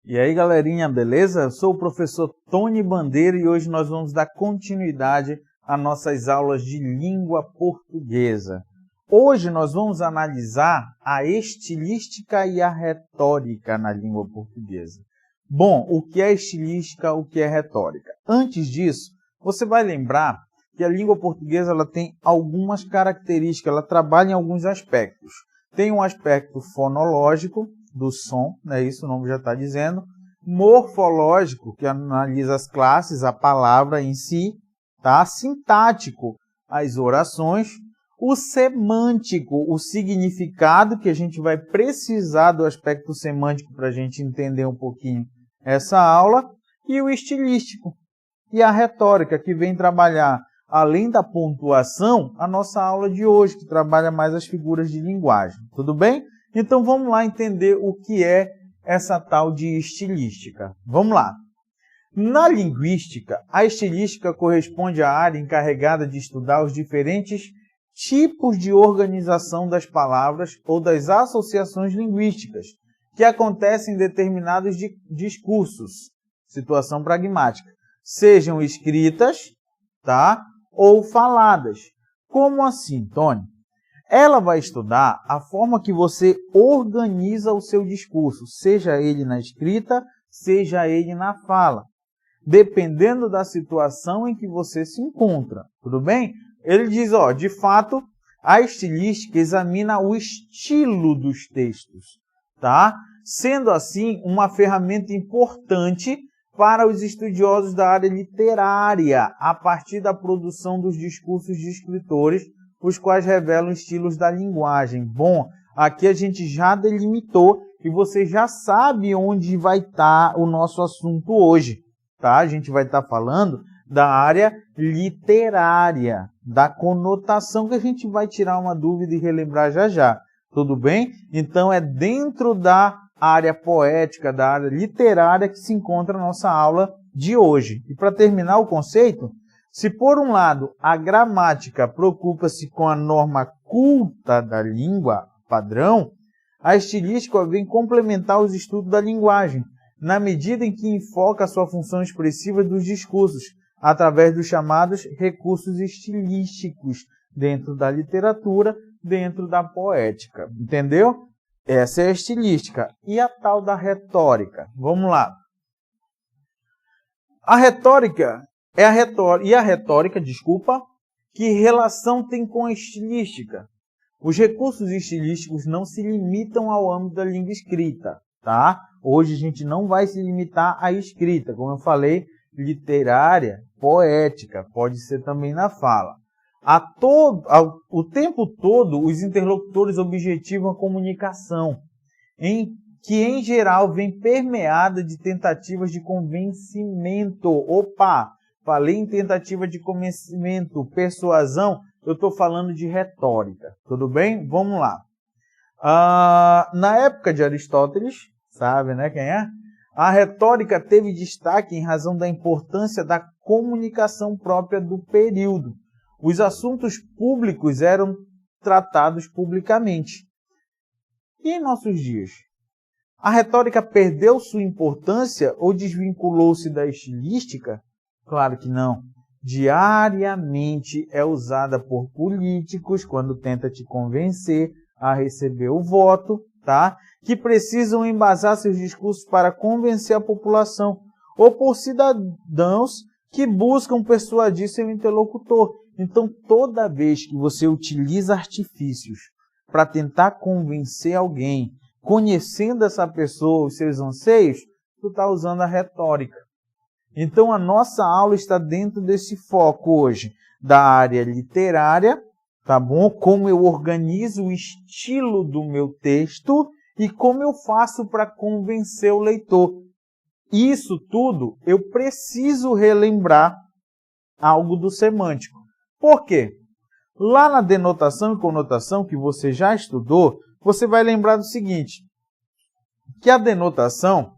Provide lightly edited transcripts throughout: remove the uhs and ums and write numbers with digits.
E aí, galerinha, beleza? Eu sou o professor Tony Bandeira e hoje nós vamos dar continuidade às nossas aulas de língua portuguesa. Hoje nós vamos analisar a estilística e a retórica na língua portuguesa. Bom, o que é estilística, o que é retórica? Antes disso, você vai lembrar que a língua portuguesa ela tem algumas características, ela trabalha em alguns aspectos. Tem um aspecto fonológico, do som, né? Isso o nome já está dizendo. Morfológico, que analisa as classes, a palavra em si, tá? Sintático, as orações. O semântico, o significado, que a gente vai precisar do aspecto semântico para a gente entender um pouquinho essa aula. E o estilístico. E a retórica, que vem trabalhar, além da pontuação, a nossa aula de hoje, que trabalha mais as figuras de linguagem. Tudo bem? Então vamos lá entender o que é essa tal de estilística. Vamos lá. Na linguística, a estilística corresponde à área encarregada de estudar os diferentes tipos de organização das palavras ou das associações linguísticas que acontecem em determinados discursos, situação pragmática, sejam escritas, tá, ou faladas. Como assim, Tony? Ela vai estudar a forma que você organiza o seu discurso, seja ele na escrita, seja ele na fala, dependendo da situação em que você se encontra, tudo bem? Ele diz, de fato, a estilística examina o estilo dos textos, tá? Sendo assim, uma ferramenta importante para os estudiosos da área literária, a partir da produção dos discursos de escritores, os quais revelam estilos da linguagem. Bom, aqui a gente já delimitou e você já sabe onde vai estar o nosso assunto hoje, tá? A gente vai estar falando da área literária, da conotação, que a gente vai tirar uma dúvida e relembrar já já. Tudo bem? Então é dentro da área poética, da área literária que se encontra a nossa aula de hoje. E para terminar o conceito, se por um lado a gramática preocupa-se com a norma culta da língua padrão, a estilística vem complementar os estudos da linguagem, na medida em que enfoca a sua função expressiva dos discursos, através dos chamados recursos estilísticos, dentro da literatura, dentro da poética. Entendeu? Essa é a estilística. E a tal da retórica? Vamos lá. A retórica que relação tem com a estilística? Os recursos estilísticos não se limitam ao âmbito da língua escrita, tá? Hoje a gente não vai se limitar à escrita, como eu falei, literária, poética, pode ser também na fala. O tempo todo, os interlocutores objetivam a comunicação, que em geral vem permeada de tentativas de convencimento. Falei em tentativa de convencimento, persuasão, eu estou falando de retórica. Tudo bem? Vamos lá. Na época de Aristóteles, sabe, né, quem é? A retórica teve destaque em razão da importância da comunicação própria do período. Os assuntos públicos eram tratados publicamente. E em nossos dias? A retórica perdeu sua importância ou desvinculou-se da estilística? Claro que não. Diariamente é usada por políticos quando tenta te convencer a receber o voto, tá? Que precisam embasar seus discursos para convencer a população, ou por cidadãos que buscam persuadir seu interlocutor. Então, toda vez que você utiliza artifícios para tentar convencer alguém, conhecendo essa pessoa, os seus anseios, tu está usando a retórica. Então, a nossa aula está dentro desse foco hoje, da área literária, tá bom? Como eu organizo o estilo do meu texto e como eu faço para convencer o leitor. Isso tudo eu preciso relembrar algo do semântico. Por quê? Lá na denotação e conotação que você já estudou, você vai lembrar do seguinte, que a denotação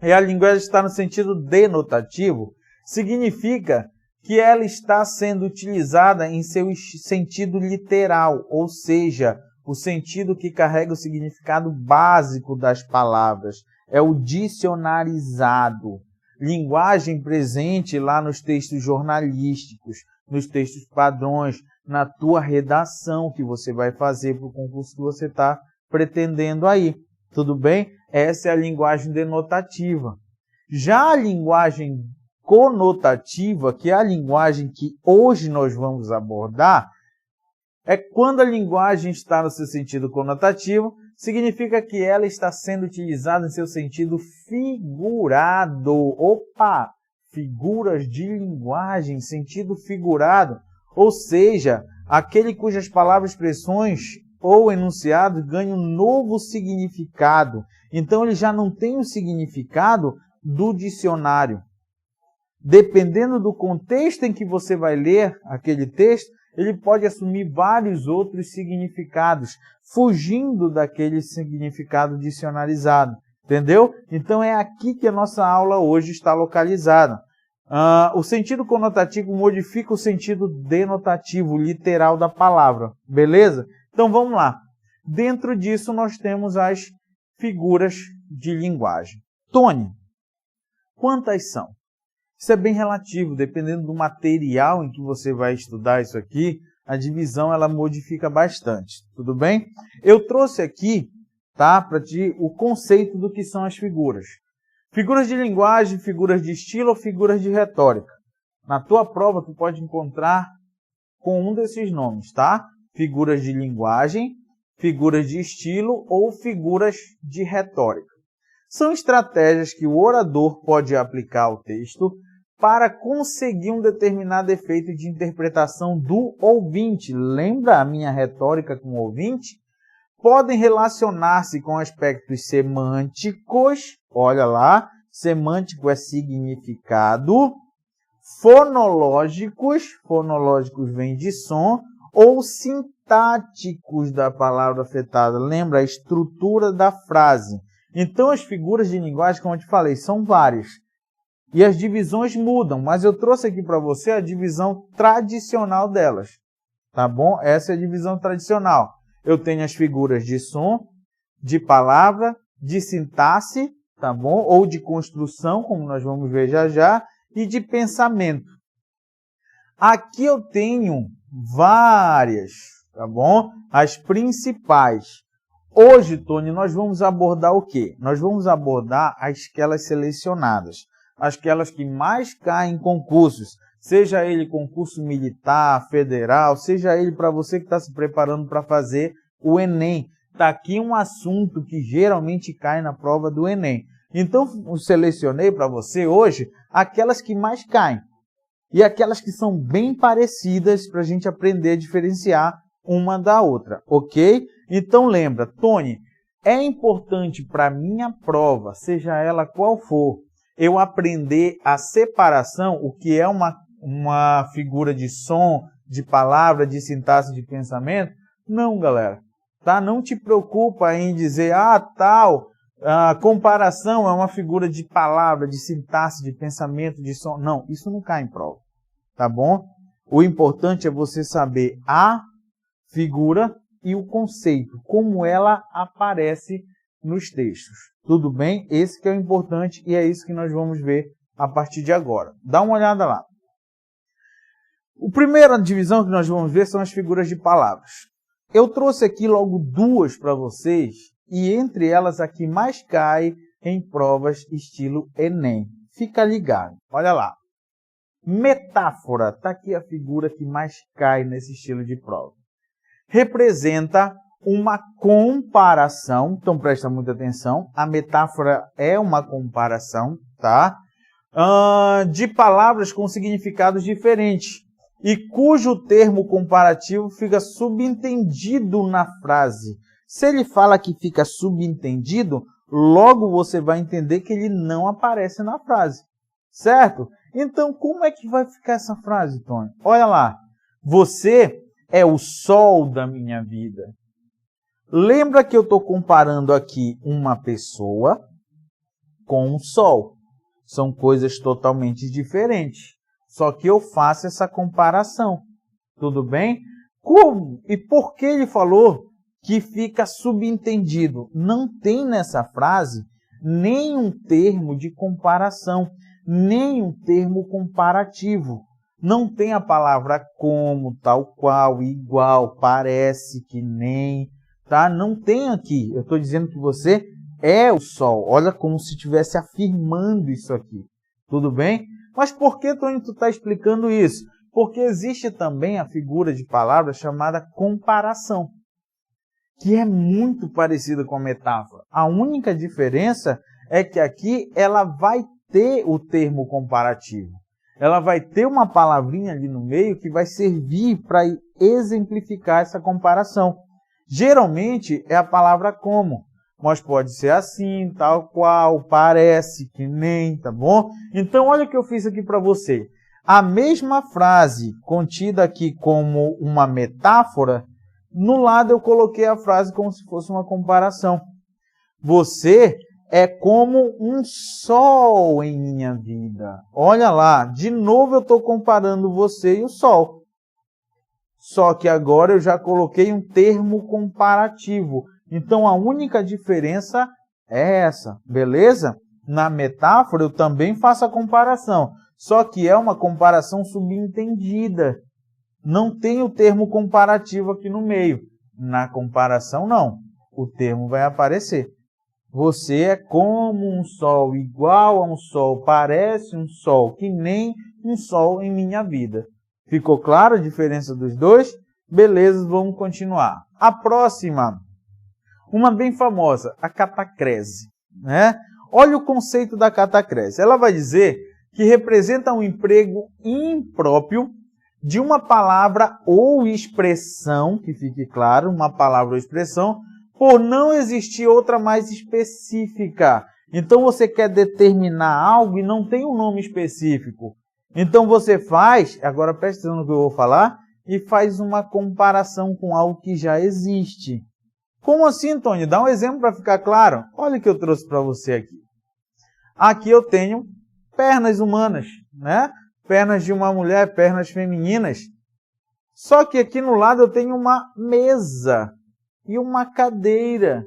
a linguagem está no sentido denotativo, significa que ela está sendo utilizada em seu sentido literal, ou seja, o sentido que carrega o significado básico das palavras. é o dicionarizado. Linguagem presente lá nos textos jornalísticos, nos textos padrões, na tua redação que você vai fazer para o concurso que você está pretendendo aí. Tudo bem? Essa é a linguagem denotativa. Já a linguagem conotativa, que é a linguagem que hoje nós vamos abordar, é quando a linguagem está no seu sentido conotativo, significa que ela está sendo utilizada em seu sentido figurado. Opa! Figuras de linguagem, sentido figurado. Ou seja, aquele cujas palavras, expressões ou enunciados ganham um novo significado. Então, ele já não tem o significado do dicionário. Dependendo do contexto em que você vai ler aquele texto, ele pode assumir vários outros significados, fugindo daquele significado dicionarizado. Entendeu? Então é aqui que a nossa aula hoje está localizada. O sentido conotativo modifica o sentido denotativo, literal da palavra. Beleza? Então vamos lá. Dentro disso nós temos as figuras de linguagem. Tony, quantas são? Isso é bem relativo, dependendo do material em que você vai estudar isso aqui, a divisão ela modifica bastante, tudo bem? Eu trouxe aqui, tá, para ti o conceito do que são as figuras. Figuras de linguagem, figuras de estilo ou figuras de retórica. Na tua prova tu pode encontrar com um desses nomes, tá? Figuras de linguagem, figuras de estilo ou figuras de retórica. São estratégias que o orador pode aplicar ao texto para conseguir um determinado efeito de interpretação do ouvinte. Lembra a minha retórica com o ouvinte? Podem relacionar-se com aspectos semânticos, olha lá, semântico é significado, fonológicos vem de som, ou sintáticos da palavra afetada. Lembra a estrutura da frase. Então as figuras de linguagem, como eu te falei, são várias. E as divisões mudam, mas eu trouxe aqui para você a divisão tradicional delas, tá bom? Essa é a divisão tradicional. Eu tenho as figuras de som, de palavra, de sintaxe, tá bom? Ou de construção, como nós vamos ver já já, e de pensamento. Aqui eu tenho várias, tá bom? As principais. Hoje, Tony, nós vamos abordar o quê? Nós vamos abordar aquelas selecionadas. Aquelas que mais caem em concursos, seja ele concurso militar, federal, seja ele para você que está se preparando para fazer o Enem. Está aqui um assunto que geralmente cai na prova do Enem. Então, eu selecionei para você hoje aquelas que mais caem e aquelas que são bem parecidas para a gente aprender a diferenciar uma da outra, ok? Então, lembra, Tony, é importante para a minha prova, seja ela qual for, eu aprender a separação, o que é uma figura de som, de palavra, de sintaxe, de pensamento? Não, galera. Tá? Não te preocupa em dizer, a comparação é uma figura de palavra, de sintaxe, de pensamento, de som. Não, isso não cai em prova. Tá bom? O importante é você saber a figura e o conceito, como ela aparece nos textos. Tudo bem? Esse que é o importante e é isso que nós vamos ver a partir de agora. Dá uma olhada lá. A primeira divisão que nós vamos ver são as figuras de palavras. Eu trouxe aqui logo duas para vocês e entre elas a que mais cai em provas estilo Enem. Fica ligado. Olha lá. Metáfora. Está aqui a figura que mais cai nesse estilo de prova. Representa uma comparação, então presta muita atenção, a metáfora é uma comparação, tá? De palavras com significados diferentes e cujo termo comparativo fica subentendido na frase. Se ele fala que fica subentendido, logo você vai entender que ele não aparece na frase, certo? Então, como é que vai ficar essa frase, Tony? Olha lá, você é o sol da minha vida. Lembra que eu estou comparando aqui uma pessoa com um sol. São coisas totalmente diferentes. Só que eu faço essa comparação. Tudo bem? Como? E por que ele falou que fica subentendido? Não tem nessa frase nem um termo de comparação, nem um termo comparativo. Não tem a palavra como, tal qual, igual, parece, que nem, tá? Não tem aqui. Eu estou dizendo que você é o sol. Olha como se estivesse afirmando isso aqui. Tudo bem? Mas por que, Tony, tu está explicando isso? Porque existe também a figura de palavra chamada comparação, que é muito parecida com a metáfora. A única diferença é que aqui ela vai ter o termo comparativo. Ela vai ter uma palavrinha ali no meio que vai servir para exemplificar essa comparação. Geralmente é a palavra como, mas pode ser assim, tal qual, parece, que nem, tá bom? Então olha o que eu fiz aqui para você. A mesma frase contida aqui como uma metáfora, no lado eu coloquei a frase como se fosse uma comparação. Você é como um sol em minha vida. Olha lá, de novo eu estou comparando você e o sol. Só que agora eu já coloquei um termo comparativo. Então a única diferença é essa, beleza? Na metáfora eu também faço a comparação, só que é uma comparação subentendida. Não tem o termo comparativo aqui no meio. Na comparação não, o termo vai aparecer. Você é como um sol, igual a um sol, parece um sol, que nem um sol em minha vida. Ficou clara a diferença dos dois? Beleza, vamos continuar. A próxima, uma bem famosa, a catacrese, né? Olha o conceito da catacrese. Ela vai dizer que representa um emprego impróprio de uma palavra ou expressão, que fique claro, uma palavra ou expressão, por não existir outra mais específica. Então você quer determinar algo e não tem um nome específico. Então você faz, agora presta atenção no que eu vou falar, e faz uma comparação com algo que já existe. Como assim, Tony? Dá um exemplo para ficar claro. Olha o que eu trouxe para você aqui. Aqui eu tenho pernas humanas, né? Pernas de uma mulher, pernas femininas. Só que aqui no lado eu tenho uma mesa e uma cadeira,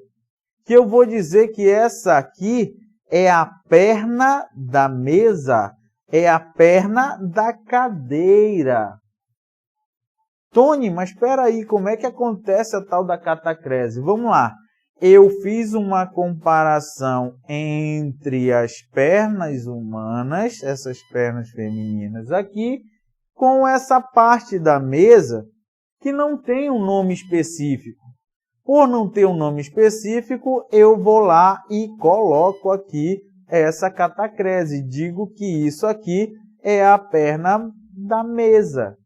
que eu vou dizer que essa aqui é a perna da mesa, é a perna da cadeira. Tony, mas espera aí, como é que acontece a tal da catacrese? Vamos lá. Eu fiz uma comparação entre as pernas humanas, essas pernas femininas aqui, com essa parte da mesa que não tem um nome específico. Por não ter um nome específico, eu vou lá e coloco aqui essa catacrese. Digo que isso aqui é a perna da mesa.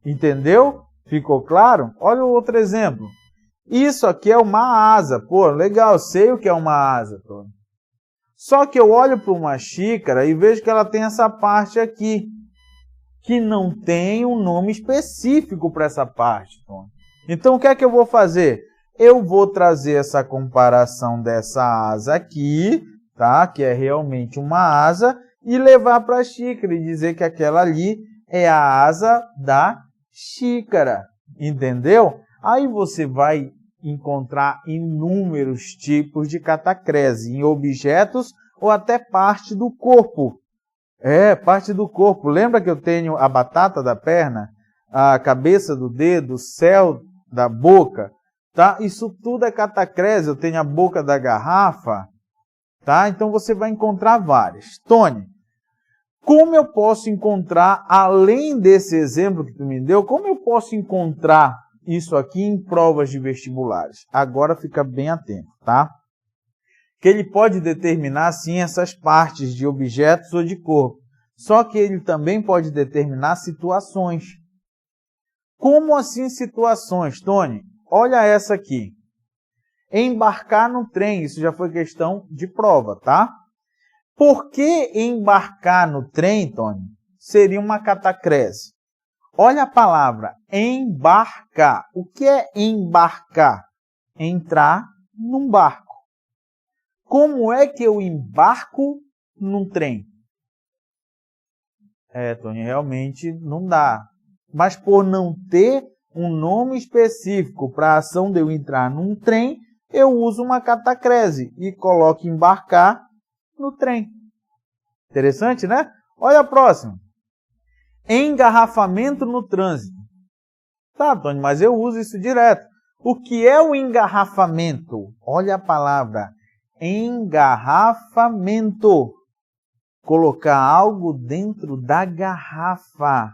Entendeu? Ficou claro? Olha o outro exemplo. Isso aqui é uma asa. Pô, legal, sei o que é uma asa. Pô. Só que eu olho para uma xícara e vejo que ela tem essa parte aqui, que não tem um nome específico para essa parte. Pô. Então o que é que eu vou fazer? Eu vou trazer essa comparação dessa asa aqui, tá? Que é realmente uma asa, e levar para a xícara e dizer que aquela ali é a asa da xícara. Entendeu? Aí você vai encontrar inúmeros tipos de catacrese em objetos ou até parte do corpo. É, parte do corpo. Lembra que eu tenho a batata da perna, a cabeça do dedo, o céu da boca? Tá? Isso tudo é catacrese. Eu tenho a boca da garrafa. Tá? Então você vai encontrar várias. Tony, como eu posso encontrar, além desse exemplo que tu me deu, como eu posso encontrar isso aqui em provas de vestibulares? Agora fica bem atento, tá? Que ele pode determinar, sim, essas partes de objetos ou de corpo. Só que ele também pode determinar situações. Como assim situações, Tony? Olha essa aqui. Embarcar no trem, isso já foi questão de prova, tá? Por que embarcar no trem, Tony, seria uma catacrese? Olha a palavra embarcar. O que é embarcar? Entrar num barco. Como é que eu embarco num trem? Tony, realmente não dá. Mas por não ter um nome específico para a ação de eu entrar num trem, eu uso uma catacrese e coloco embarcar no trem. Interessante, né? Olha a próxima. Engarrafamento no trânsito. Tá, Tony, mas eu uso isso direto. O que é o engarrafamento? Olha a palavra. Engarrafamento. Colocar algo dentro da garrafa.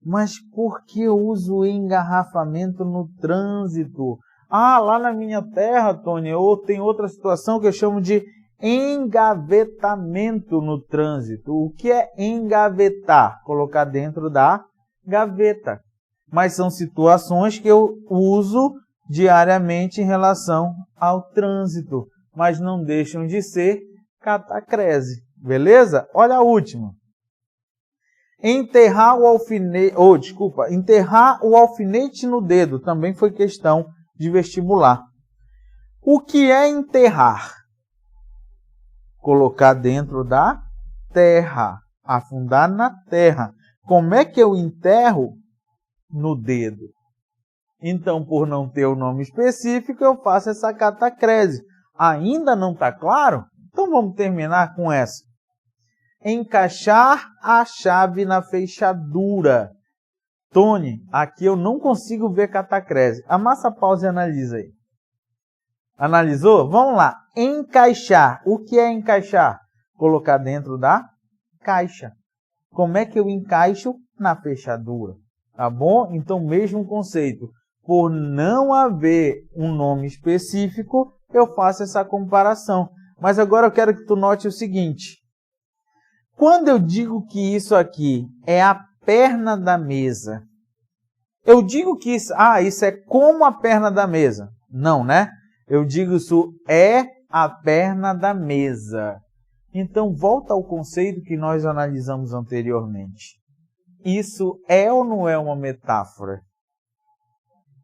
Mas por que eu uso engarrafamento no trânsito? Ah, lá na minha terra, Tony, ou tem outra situação que eu chamo de engavetamento no trânsito. O que é engavetar? Colocar dentro da gaveta. Mas são situações que eu uso diariamente em relação ao trânsito, mas não deixam de ser catacrese. Beleza? Olha a última. Enterrar o alfinete no dedo também foi questão de vestibular. O que é enterrar? Colocar dentro da terra, afundar na terra. Como é que eu enterro? No dedo. Então, por não ter o nome específico, eu faço essa catacrese. Ainda não está claro? Então vamos terminar com essa. Encaixar a chave na fechadura. Tony, aqui eu não consigo ver catacrese. Amassa a pausa e analisa aí. Analisou? Vamos lá. Encaixar. O que é encaixar? Colocar dentro da caixa. Como é que eu encaixo? Na fechadura. Tá bom? Então, mesmo conceito. Por não haver um nome específico, eu faço essa comparação. Mas agora eu quero que tu note o seguinte. Quando eu digo que isso aqui é a perna da mesa, eu digo que isso é como a perna da mesa. Não, né? Eu digo isso é a perna da mesa. Então, volta ao conceito que nós analisamos anteriormente. Isso é ou não é uma metáfora?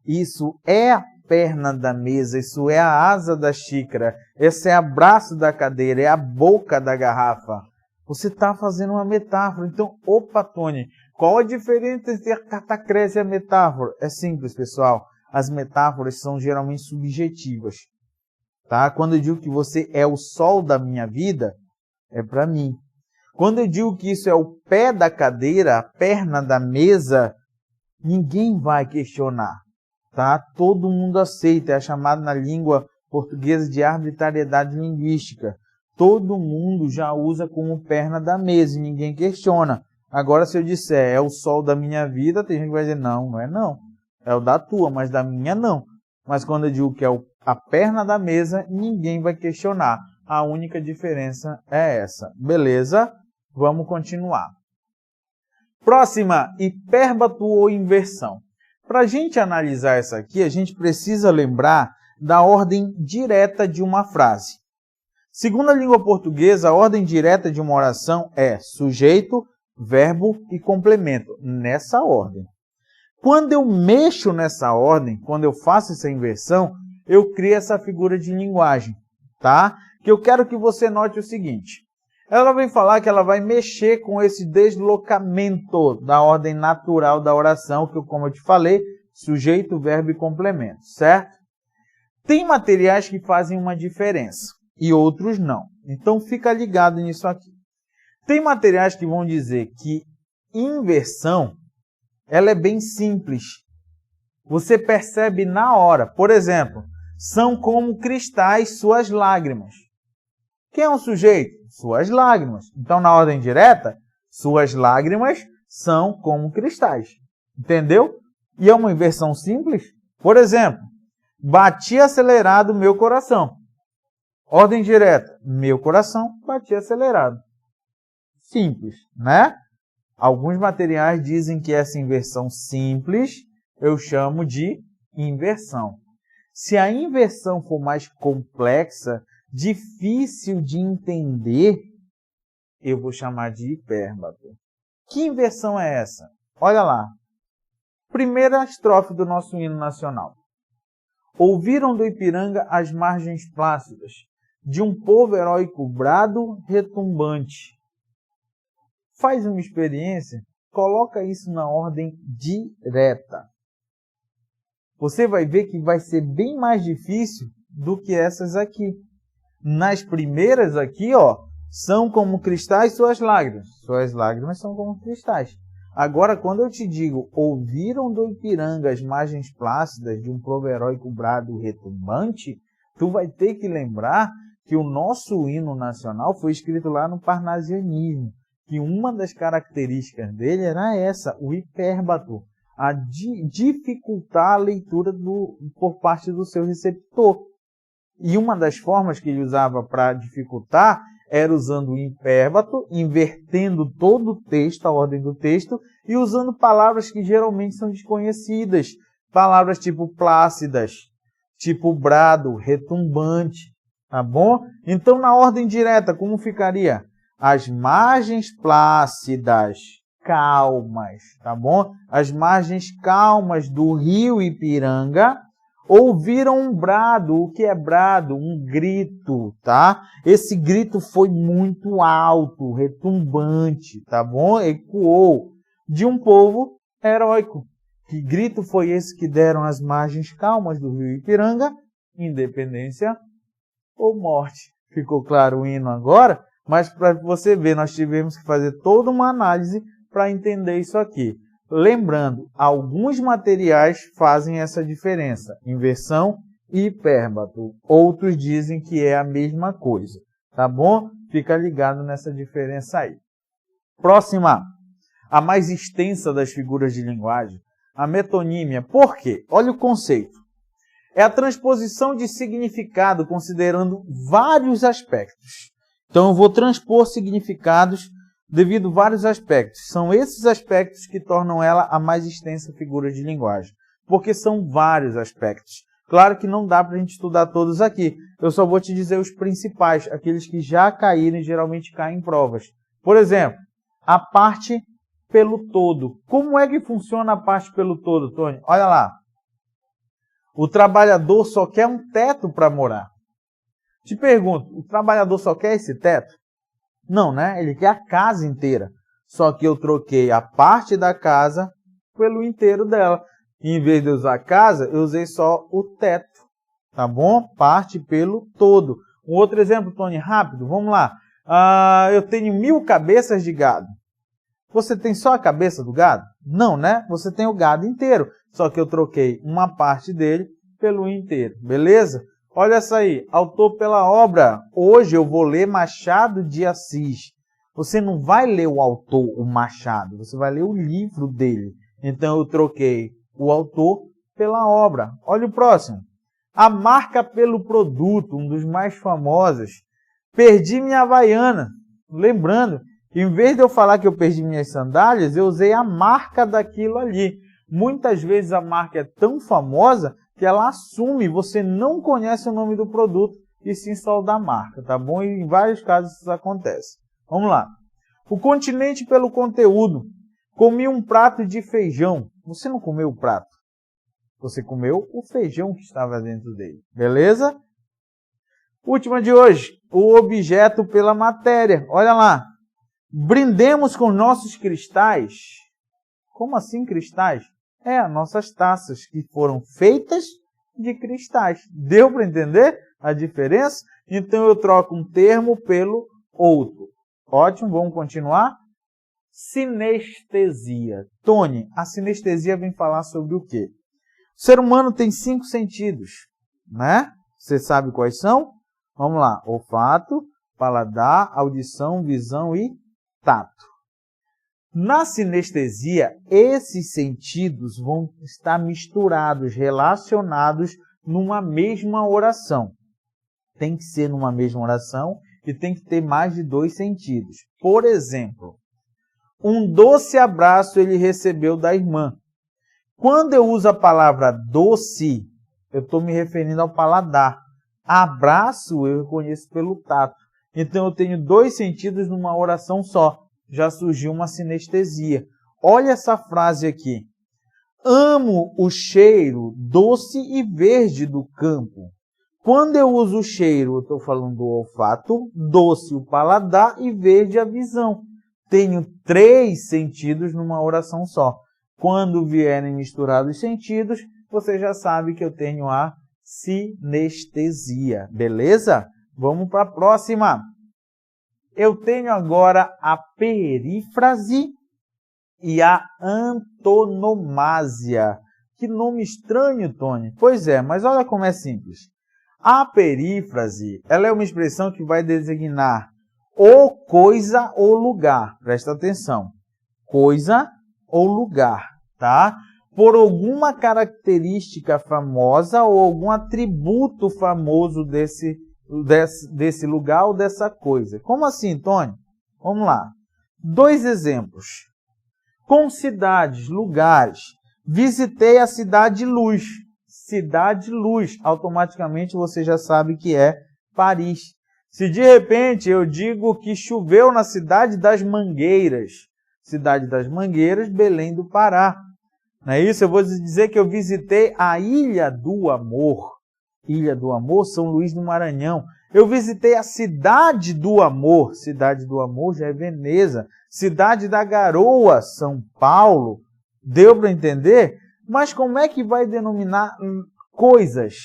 Isso é a perna da mesa, isso é a asa da xícara, esse é o braço da cadeira, é a boca da garrafa. Você está fazendo uma metáfora. Então, opa, Tony, qual a diferença entre a catacrese e a metáfora? É simples, pessoal. As metáforas são geralmente subjetivas. Tá? Quando eu digo que você é o sol da minha vida, é para mim. Quando eu digo que isso é o pé da cadeira, a perna da mesa, ninguém vai questionar. Tá? Todo mundo aceita, é chamado na língua portuguesa de arbitrariedade linguística. Todo mundo já usa como perna da mesa e ninguém questiona. Agora, se eu disser é o sol da minha vida, tem gente que vai dizer não, não é não. É o da tua, mas da minha não. Mas quando eu digo que é a perna da mesa, ninguém vai questionar. A única diferença é essa. Beleza? Vamos continuar. Próxima, hipérbato ou inversão. Para a gente analisar essa aqui, a gente precisa lembrar da ordem direta de uma frase. Segundo a língua portuguesa, a ordem direta de uma oração é sujeito, verbo e complemento. Nessa ordem. Quando eu mexo nessa ordem, quando eu faço essa inversão, eu crio essa figura de linguagem, tá? Que eu quero que você note o seguinte. Ela vem falar que ela vai mexer com esse deslocamento da ordem natural da oração, que, como eu te falei, sujeito, verbo e complemento, certo? Tem materiais que fazem uma diferença e outros não. Então, fica ligado nisso aqui. Tem materiais que vão dizer que inversão, ela é bem simples. Você percebe na hora. Por exemplo, são como cristais suas lágrimas. Quem é um sujeito? Suas lágrimas. Então, na ordem direta, suas lágrimas são como cristais. Entendeu? E é uma inversão simples. Por exemplo, bati acelerado meu coração. Ordem direta, meu coração bati acelerado. Simples, né? Alguns materiais dizem que essa inversão simples eu chamo de inversão. Se a inversão for mais complexa, difícil de entender, eu vou chamar de hipérbato. Que inversão é essa? Olha lá. Primeira estrofe do nosso hino nacional. Ouviram do Ipiranga as margens plácidas, de um povo heróico brado retumbante. Faz uma experiência, coloca isso na ordem direta. Você vai ver que vai ser bem mais difícil do que essas aqui. Nas primeiras aqui, ó, são como cristais suas lágrimas. Suas lágrimas são como cristais. Agora, quando eu te digo, ouviram do Ipiranga as margens plácidas de um povo heróico brado retumbante, tu vai ter que lembrar que o nosso hino nacional foi escrito lá no parnasianismo, que uma das características dele era essa, o hipérbato, a dificultar a leitura por parte do seu receptor. E uma das formas que ele usava para dificultar era usando o hipérbato, invertendo todo o texto, a ordem do texto, e usando palavras que geralmente são desconhecidas. Palavras tipo plácidas, tipo brado, retumbante, tá bom? Então, na ordem direta, como ficaria? As margens plácidas, calmas, tá bom? As margens calmas do rio Ipiranga ouviram um brado. O que é brado? Um grito, tá? Esse grito foi muito alto, retumbante, tá bom? Ecoou de um povo heróico. Que grito foi esse que deram as margens calmas do rio Ipiranga? Independência ou morte. Ficou claro o hino agora? Mas para você ver, nós tivemos que fazer toda uma análise para entender isso aqui. Lembrando, alguns materiais fazem essa diferença, inversão e hipérbato. Outros dizem que é a mesma coisa, tá bom? Fica ligado nessa diferença aí. Próxima, a mais extensa das figuras de linguagem, a metonímia. Por quê? Olha o conceito. É a transposição de significado considerando vários aspectos. Então, eu vou transpor significados devido a vários aspectos. São esses aspectos que tornam ela a mais extensa figura de linguagem. Porque são vários aspectos. Claro que não dá para a gente estudar todos aqui. Eu só vou te dizer os principais, aqueles que já caíram e geralmente caem em provas. Por exemplo, a parte pelo todo. Como é que funciona a parte pelo todo, Tony? Olha lá. O trabalhador só quer um teto para morar. Te pergunto, o trabalhador só quer esse teto? Não, né? Ele quer a casa inteira. Só que eu troquei a parte da casa pelo inteiro dela. Em vez de usar a casa, eu usei só o teto. Tá bom? Parte pelo todo. Um outro exemplo, Tony, rápido. Vamos lá. Eu tenho 1000 cabeças de gado. Você tem só a cabeça do gado? Não, né? Você tem o gado inteiro. Só que eu troquei uma parte dele pelo inteiro. Beleza? Olha essa aí, autor pela obra. Hoje eu vou ler Machado de Assis. Você não vai ler o autor, o Machado, você vai ler o livro dele. Então eu troquei o autor pela obra. Olha o próximo. A marca pelo produto, um dos mais famosos. Perdi minha Havaiana. Lembrando, em vez de eu falar que eu perdi minhas sandálias, eu usei a marca daquilo ali. Muitas vezes a marca é tão famosa que ela assume, você não conhece o nome do produto e sim só o da marca, tá bom? E em vários casos isso acontece. Vamos lá. O continente pelo conteúdo. Comi um prato de feijão. Você não comeu o prato. Você comeu o feijão que estava dentro dele. Beleza? Última de hoje. O objeto pela matéria. Olha lá. Brindemos com nossos cristais. Como assim cristais? As nossas taças que foram feitas de cristais. Deu para entender a diferença? Então eu troco um termo pelo outro. Ótimo, vamos continuar. Sinestesia. Tony, a sinestesia vem falar sobre o quê? O ser humano tem 5 sentidos, né? Você sabe quais são? Vamos lá. Olfato, paladar, audição, visão e tato. Na sinestesia, esses sentidos vão estar misturados, relacionados numa mesma oração. Tem que ser numa mesma oração e tem que ter mais de 2 sentidos. Por exemplo, um doce abraço ele recebeu da irmã. Quando eu uso a palavra doce, eu estou me referindo ao paladar. Abraço eu reconheço pelo tato. Então eu tenho 2 sentidos numa oração só. Já surgiu uma sinestesia. Olha essa frase aqui. Amo o cheiro doce e verde do campo. Quando eu uso o cheiro, eu estou falando do olfato, doce o paladar e verde a visão. Tenho 3 sentidos numa oração só. Quando vierem misturados os sentidos, você já sabe que eu tenho a sinestesia. Beleza? Vamos para a próxima. Eu tenho agora a perífrase e a antonomásia. Que nome estranho, Tony. Pois é, mas olha como é simples. A perífrase, ela é uma expressão que vai designar ou coisa ou lugar. Presta atenção. Coisa ou lugar, tá? Por alguma característica famosa ou algum atributo famoso desse lugar ou dessa coisa. Como assim, Tony? Vamos lá. 2 exemplos. Com cidades, lugares. Visitei a Cidade Luz. Cidade Luz. Automaticamente você já sabe que é Paris. Se de repente eu digo que choveu na Cidade das Mangueiras. Cidade das Mangueiras, Belém do Pará. Não é isso? Eu vou dizer que eu visitei a Ilha do Amor. Ilha do Amor, São Luís do Maranhão. Eu visitei a Cidade do Amor. Cidade do Amor já é Veneza. Cidade da Garoa, São Paulo. Deu para entender? Mas como é que vai denominar coisas?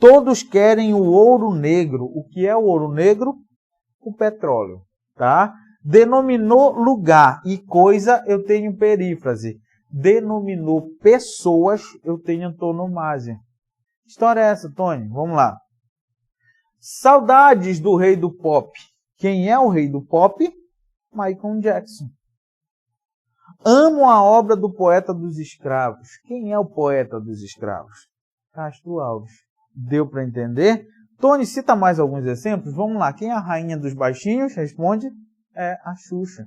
Todos querem o ouro negro. O que é o ouro negro? O petróleo, tá? Denominou lugar e coisa, eu tenho perífrase. Denominou pessoas, eu tenho antonomásia. Que história é essa, Tony? Vamos lá. Saudades do rei do pop. Quem é o rei do pop? Michael Jackson. Amo a obra do poeta dos escravos. Quem é o poeta dos escravos? Castro Alves. Deu para entender? Tony, cita mais alguns exemplos. Vamos lá. Quem é a rainha dos baixinhos? Responde. É a Xuxa.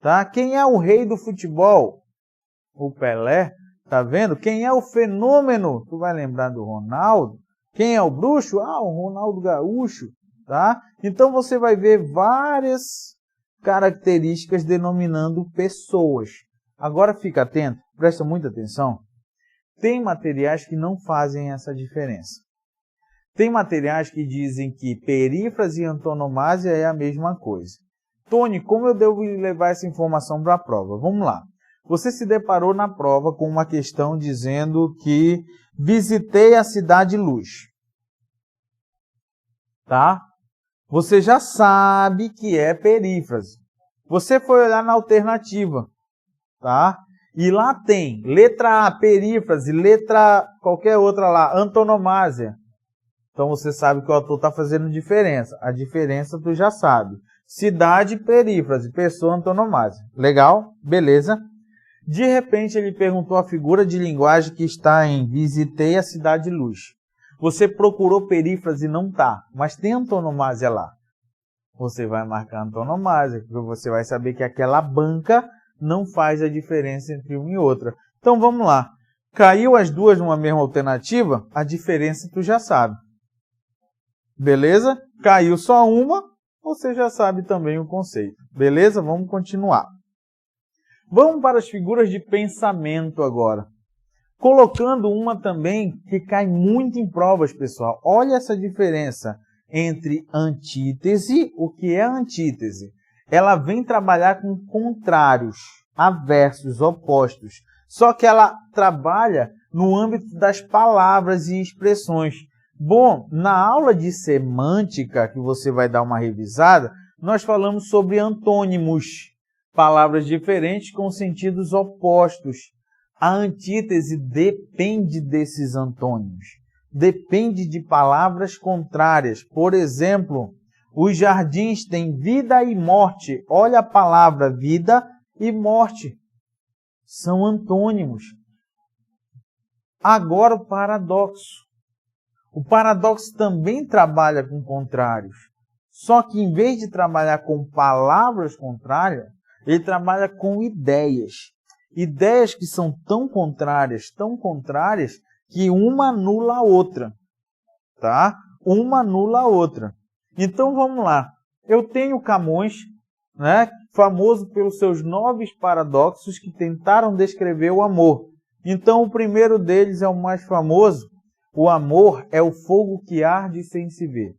Tá? Quem é o rei do futebol? O Pelé. Tá vendo? Quem é o fenômeno? Tu vai lembrar do Ronaldo. Quem é o bruxo? Ah, o Ronaldo Gaúcho. Tá? Então você vai ver várias características denominando pessoas. Agora fica atento, presta muita atenção. Tem materiais que não fazem essa diferença. Tem materiais que dizem que perífrase e antonomásia é a mesma coisa. Tony, como eu devo levar essa informação para a prova? Vamos lá. Você se deparou na prova com uma questão dizendo que visitei a Cidade Luz. Tá? Você já sabe que é perífrase. Você foi olhar na alternativa, tá? E lá tem letra A, perífrase, letra qualquer outra lá, antonomásia. Então você sabe que o autor está fazendo diferença. A diferença tu já sabe. Cidade, perífrase, pessoa, antonomásia. Legal? Beleza? De repente ele perguntou a figura de linguagem que está em visitei a Cidade Luz. Você procurou perífrase e não tá, mas tem antonomásia lá. Você vai marcar antonomásia, porque você vai saber que aquela banca não faz a diferença entre uma e outra. Então vamos lá. Caiu as duas numa mesma alternativa, a diferença tu já sabe. Beleza? Caiu só uma, você já sabe também o conceito. Beleza? Vamos continuar. Vamos para as figuras de pensamento agora. Colocando uma também que cai muito em provas, pessoal. Olha essa diferença entre antítese. O que é antítese? Ela vem trabalhar com contrários, aversos, opostos. Só que ela trabalha no âmbito das palavras e expressões. Bom, na aula de semântica, que você vai dar uma revisada, nós falamos sobre antônimos. Palavras diferentes com sentidos opostos. A antítese depende desses antônimos. Depende de palavras contrárias. Por exemplo, os jardins têm vida e morte. Olha a palavra vida e morte. São antônimos. Agora o paradoxo. O paradoxo também trabalha com contrários. Só que em vez de trabalhar com palavras contrárias, ele trabalha com ideias. Ideias que são tão contrárias, que uma anula a outra. Tá? Uma anula a outra. Então vamos lá. Eu tenho Camões, né, famoso pelos seus 9 paradoxos que tentaram descrever o amor. Então o primeiro deles é o mais famoso. O amor é o fogo que arde sem se ver.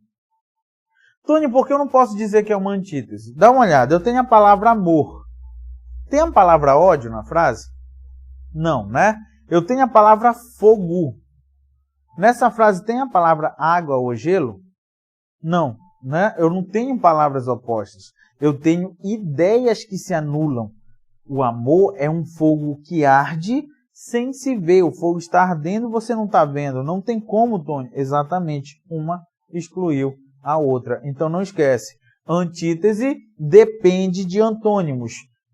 Tony, por que eu não posso dizer que é uma antítese? Dá uma olhada. Eu tenho a palavra amor. Tem a palavra ódio na frase? Não, né? Eu tenho a palavra fogo. Nessa frase tem a palavra água ou gelo? Não, né? Eu não tenho palavras opostas. Eu tenho ideias que se anulam. O amor é um fogo que arde sem se ver. O fogo está ardendo e você não está vendo. Não tem como, Tony. Exatamente. Uma excluiu a outra. Então não esquece. Antítese depende de antônimos.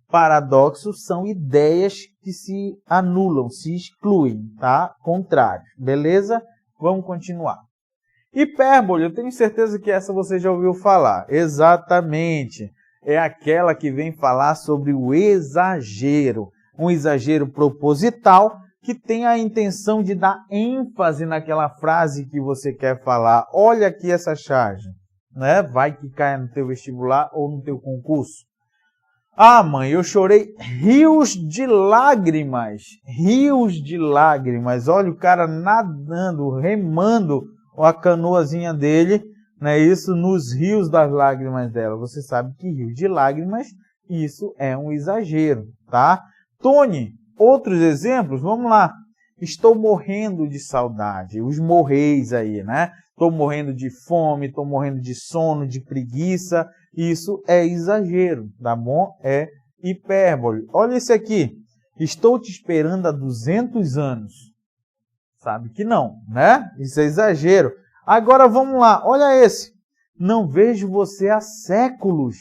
Paradoxos são ideias que se anulam, se excluem, tá? Contrário. Beleza? Vamos continuar. Hipérbole, eu tenho certeza que essa você já ouviu falar. Exatamente. É aquela que vem falar sobre o exagero. Um exagero proposital que tem a intenção de dar ênfase naquela frase que você quer falar. Olha aqui essa charge, né? Vai que caia no teu vestibular ou no teu concurso. Ah, mãe, eu chorei rios de lágrimas. Rios de lágrimas. Olha o cara nadando, remando a canoazinha dele, né? Isso nos rios das lágrimas dela. Você sabe que rios de lágrimas, isso é um exagero, tá? Tony, outros exemplos? Vamos lá. Estou morrendo de saudade. Os morreis aí, né? Estou morrendo de fome, estou morrendo de sono, de preguiça. Isso é exagero, tá bom? É hipérbole. Olha esse aqui. Estou te esperando há 200 anos. Sabe que não, né? Isso é exagero. Agora vamos lá. Olha esse. Não vejo você há séculos.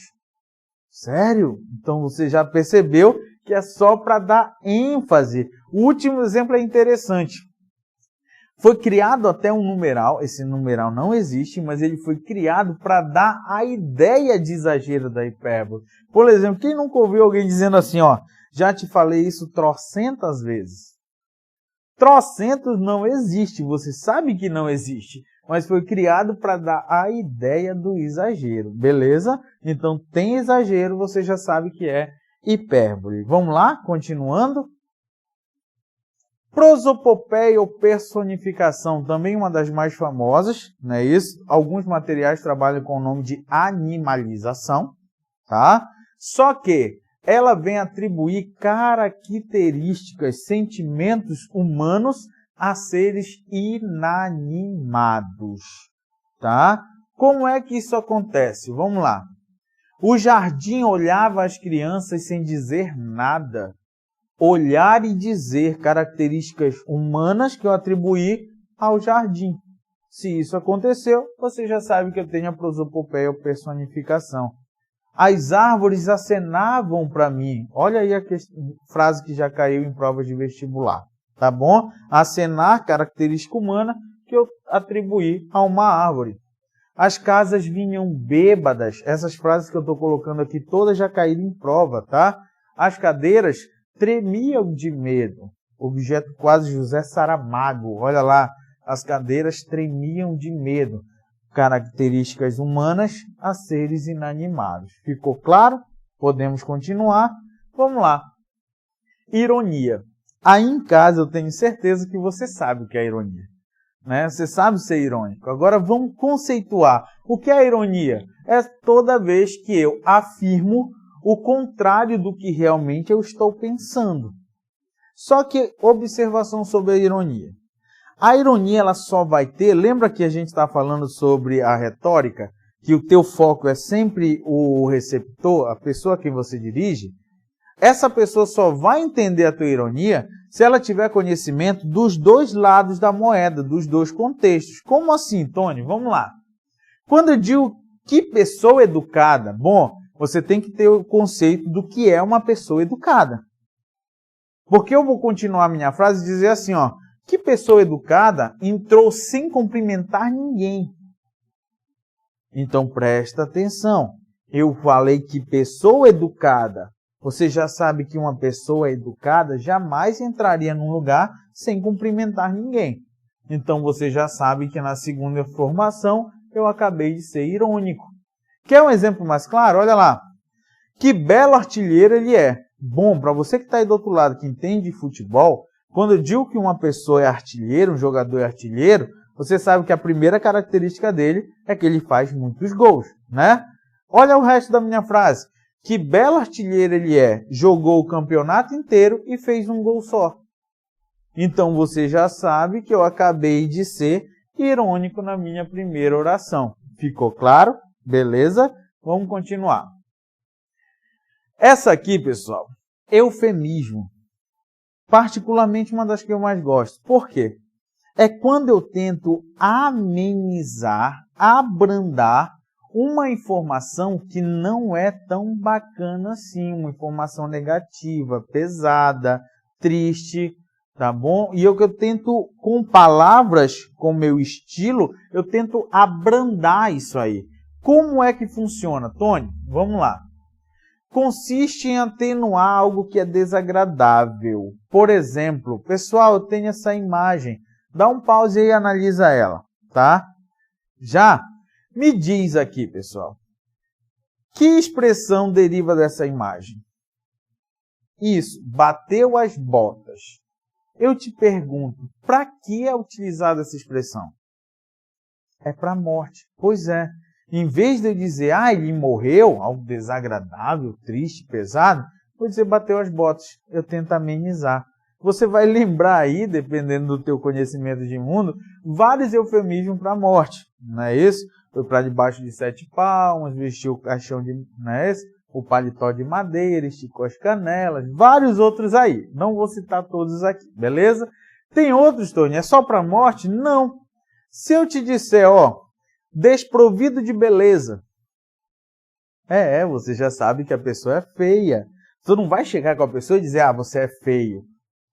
Sério? Então você já percebeu que é só para dar ênfase. O último exemplo é interessante. Foi criado até um numeral, esse numeral não existe, mas ele foi criado para dar a ideia de exagero da hipérbole. Por exemplo, quem nunca ouviu alguém dizendo assim, ó, já te falei isso trocentas vezes. Trocentos não existe, você sabe que não existe, mas foi criado para dar a ideia do exagero, beleza? Então tem exagero, você já sabe que é hipérbole. Vamos lá, continuando. Prosopopeia ou personificação, também uma das mais famosas, não é isso? Alguns materiais trabalham com o nome de animalização, tá? Só que ela vem atribuir características, sentimentos humanos a seres inanimados, tá? Como é que isso acontece? Vamos lá. O jardim olhava as crianças sem dizer nada. Olhar e dizer características humanas que eu atribuí ao jardim. Se isso aconteceu, você já sabe que eu tenho a prosopopeia ou personificação. As árvores acenavam para mim. Olha aí a frase que já caiu em prova de vestibular. Tá bom? Acenar, característica humana, que eu atribuí a uma árvore. As casas vinham bêbadas. Essas frases que eu estou colocando aqui todas já caíram em prova, tá? As cadeiras tremiam de medo. Objeto quase José Saramago. Olha lá, as cadeiras tremiam de medo. Características humanas a seres inanimados. Ficou claro? Podemos continuar. Vamos lá. Ironia. Aí em casa eu tenho certeza que você sabe o que é ironia, né? Você sabe ser irônico. Agora vamos conceituar. O que é ironia? É toda vez que eu afirmo o contrário do que realmente eu estou pensando. Só que, observação sobre a ironia. A ironia ela só vai ter, lembra que a gente está falando sobre a retórica, que o teu foco é sempre o receptor, a pessoa a quem você dirige? Essa pessoa só vai entender a tua ironia se ela tiver conhecimento dos dois lados da moeda, dos dois contextos. Como assim, Tony? Vamos lá. Quando eu digo que pessoa educada, bom, você tem que ter o conceito do que é uma pessoa educada. Porque eu vou continuar a minha frase e dizer assim, ó, que pessoa educada entrou sem cumprimentar ninguém. Então presta atenção. Eu falei que pessoa educada. Você já sabe que uma pessoa educada jamais entraria num lugar sem cumprimentar ninguém. Então você já sabe que na segunda formação eu acabei de ser irônico. Quer um exemplo mais claro? Olha lá. Que belo artilheiro ele é. Bom, para você que está aí do outro lado, que entende de futebol, quando eu digo que uma pessoa é artilheiro, um jogador é artilheiro, você sabe que a primeira característica dele é que ele faz muitos gols, né? Olha o resto da minha frase. Que belo artilheiro ele é. Jogou o campeonato inteiro e fez um gol só. Então você já sabe que eu acabei de ser irônico na minha primeira oração. Ficou claro? Beleza? Vamos continuar. Essa aqui, pessoal, eufemismo. Particularmente uma das que eu mais gosto. Por quê? É quando eu tento amenizar, abrandar uma informação que não é tão bacana assim, uma informação negativa, pesada, triste, tá bom? E eu tento, com palavras, com meu estilo, eu tento abrandar isso aí. Como é que funciona, Tony? Vamos lá. Consiste em atenuar algo que é desagradável. Por exemplo, pessoal, eu tenho essa imagem. Dá um pause aí e analisa ela, tá? Já? Me diz aqui, pessoal. Que expressão deriva dessa imagem? Isso, bateu as botas. Eu te pergunto, para que é utilizada essa expressão? É para a morte. Pois é. Em vez de eu dizer, ele morreu, algo desagradável, triste, pesado, vou dizer, bateu as botas. Eu tento amenizar. Você vai lembrar aí, dependendo do teu conhecimento de mundo, vários eufemismos para a morte. Não é isso? Foi para debaixo de 7 palmos, vestiu o caixão de... Não é isso? O paletó de madeira, esticou as canelas, vários outros aí. Não vou citar todos aqui, beleza? Tem outros, Tony, é só para a morte? Não. Se eu te disser, desprovido de beleza. Você já sabe que a pessoa é feia. Você não vai chegar com a pessoa e dizer, você é feio.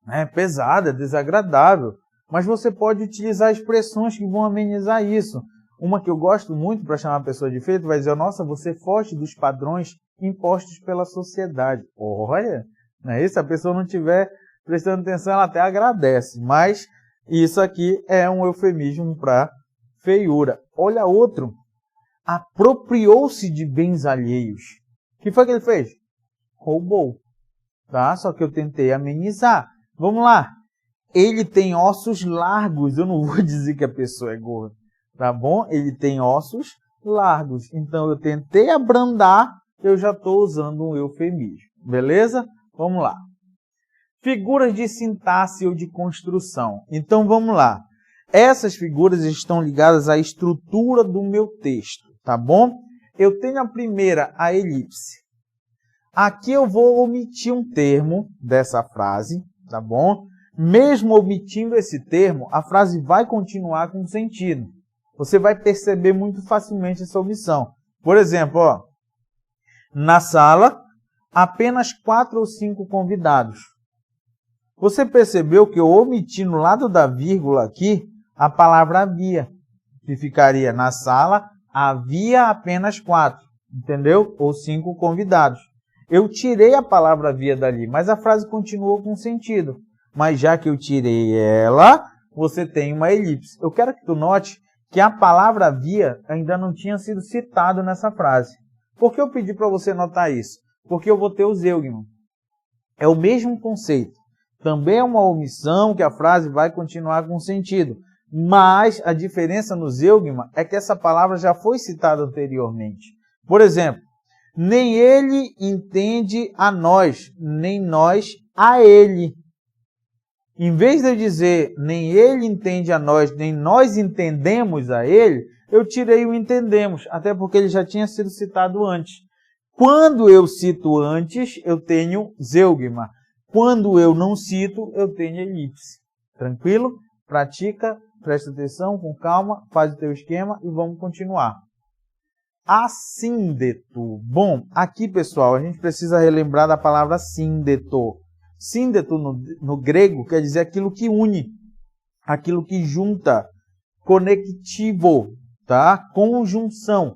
É pesado, é desagradável. Mas você pode utilizar expressões que vão amenizar isso. Uma que eu gosto muito para chamar a pessoa de feia, vai dizer, nossa, você foge dos padrões impostos pela sociedade. Olha, não é isso? Se a pessoa não estiver prestando atenção, ela até agradece. Mas isso aqui é um eufemismo para feiura. Olha outro. Apropriou-se de bens alheios. O que foi que ele fez? Roubou. Tá? Só que eu tentei amenizar. Vamos lá. Ele tem ossos largos. Eu não vou dizer que a pessoa é gorda. Tá bom? Ele tem ossos largos. Então eu tentei abrandar. Eu já estou usando um eufemismo. Beleza? Vamos lá. Figuras de sintaxe ou de construção. Então vamos lá. Essas figuras estão ligadas à estrutura do meu texto, tá bom? Eu tenho a primeira, a elipse. Aqui eu vou omitir um termo dessa frase, tá bom? Mesmo omitindo esse termo, a frase vai continuar com sentido. Você vai perceber muito facilmente essa omissão. Por exemplo, na sala, apenas 4 ou 5 convidados. Você percebeu que eu omiti no lado da vírgula aqui a palavra havia, que ficaria na sala, havia apenas 4, entendeu? Ou 5 convidados. Eu tirei a palavra havia dali, mas a frase continuou com sentido. Mas já que eu tirei ela, você tem uma elipse. Eu quero que tu note que a palavra havia ainda não tinha sido citada nessa frase. Por que eu pedi para você notar isso? Porque eu vou ter o zeugma. É o mesmo conceito. Também é uma omissão que a frase vai continuar com sentido. Mas a diferença no zeugma é que essa palavra já foi citada anteriormente. Por exemplo, nem ele entende a nós, nem nós a ele. Em vez de eu dizer nem ele entende a nós, nem nós entendemos a ele, eu tirei o entendemos, até porque ele já tinha sido citado antes. Quando eu cito antes, eu tenho zeugma. Quando eu não cito, eu tenho elipse. Tranquilo? Pratica, presta atenção, com calma, faz o teu esquema e vamos continuar. Assíndeto. Bom, aqui, pessoal, a gente precisa relembrar da palavra síndeto. Síndeto no grego quer dizer aquilo que une, aquilo que junta, conectivo, tá? Conjunção.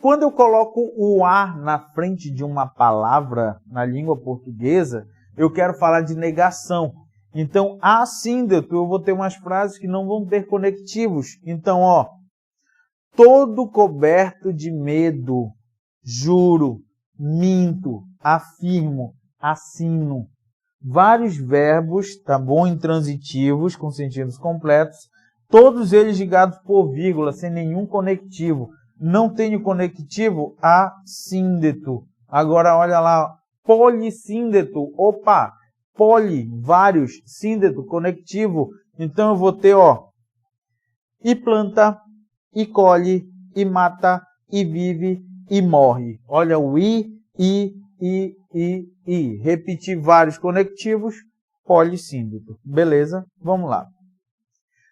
Quando eu coloco o a na frente de uma palavra na língua portuguesa, eu quero falar de negação. Então, assíndeto, eu vou ter umas frases que não vão ter conectivos. Então, todo coberto de medo, juro, minto, afirmo, assino. Vários verbos, tá bom? Intransitivos, com sentidos completos, todos eles ligados por vírgula, sem nenhum conectivo. Não tenho conectivo, assíndeto. Agora, olha lá, polissíndeto. Opa! poli, vários, síndeto, conectivo. Então eu vou ter, ó, e planta, e colhe, e mata, e vive, e morre. Olha o i. Repetir vários conectivos, polissíndeto. Beleza? Vamos lá.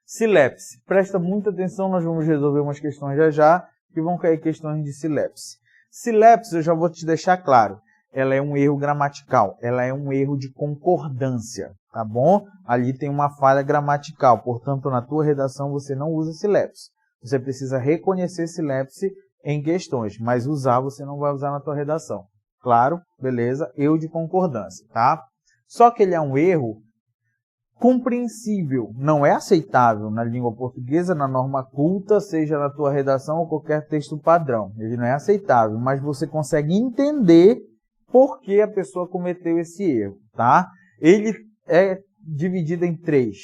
Silepse. Presta muita atenção, nós vamos resolver umas questões já já, que vão cair questões de silepse. Silepse, eu já vou te deixar claro, ela é um erro gramatical, ela é um erro de concordância, tá bom? Ali tem uma falha gramatical, portanto, na tua redação você não usa silepse. Você precisa reconhecer silepse em questões, mas usar você não vai usar na tua redação. Claro, beleza, erro de concordância, tá? Só que ele é um erro compreensível, não é aceitável na língua portuguesa, na norma culta, seja na tua redação ou qualquer texto padrão. Ele não é aceitável, mas você consegue entender por que a pessoa cometeu esse erro, tá? Ele é dividido em 3.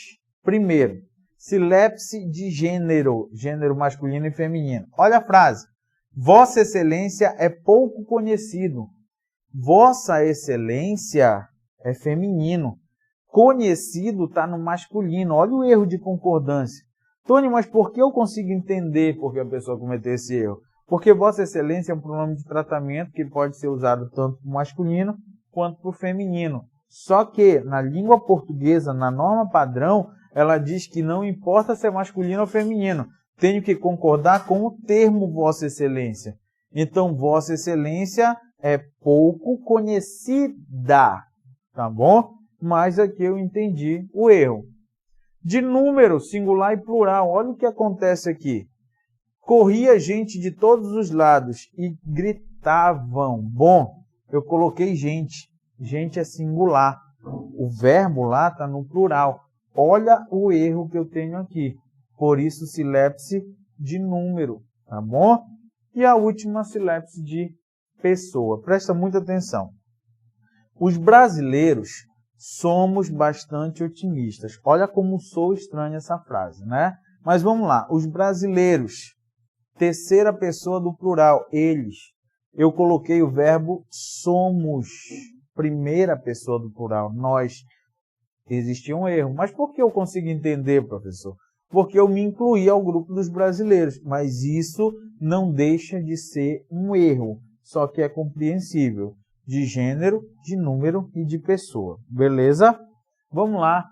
Primeiro, silepse de gênero, gênero masculino e feminino. Olha a frase. Vossa Excelência é pouco conhecido. Vossa Excelência é feminino. Conhecido está no masculino. Olha o erro de concordância. Tony, mas por que eu consigo entender por que a pessoa cometeu esse erro? Porque Vossa Excelência é um pronome de tratamento que pode ser usado tanto para o masculino quanto para o feminino. Só que na língua portuguesa, na norma padrão, ela diz que não importa se é masculino ou feminino. Tenho que concordar com o termo Vossa Excelência. Então, Vossa Excelência é pouco conhecida, tá bom? Mas aqui eu entendi o erro. De número, singular e plural, olha o que acontece aqui. Corria gente de todos os lados e gritavam. Bom, eu coloquei gente. Gente é singular. O verbo lá está no plural. Olha o erro que eu tenho aqui. Por isso, silepse de número, tá bom? E a última, silepse de pessoa. Presta muita atenção. Os brasileiros somos bastante otimistas. Olha como sou estranha essa frase, né? Mas vamos lá. Os brasileiros, terceira pessoa do plural, eles. Eu coloquei o verbo somos, primeira pessoa do plural, nós. Existia um erro. Mas por que eu consigo entender, professor? Porque eu me incluí ao grupo dos brasileiros. Mas isso não deixa de ser um erro. Só que é compreensível. De gênero, de número e de pessoa. Beleza? Vamos lá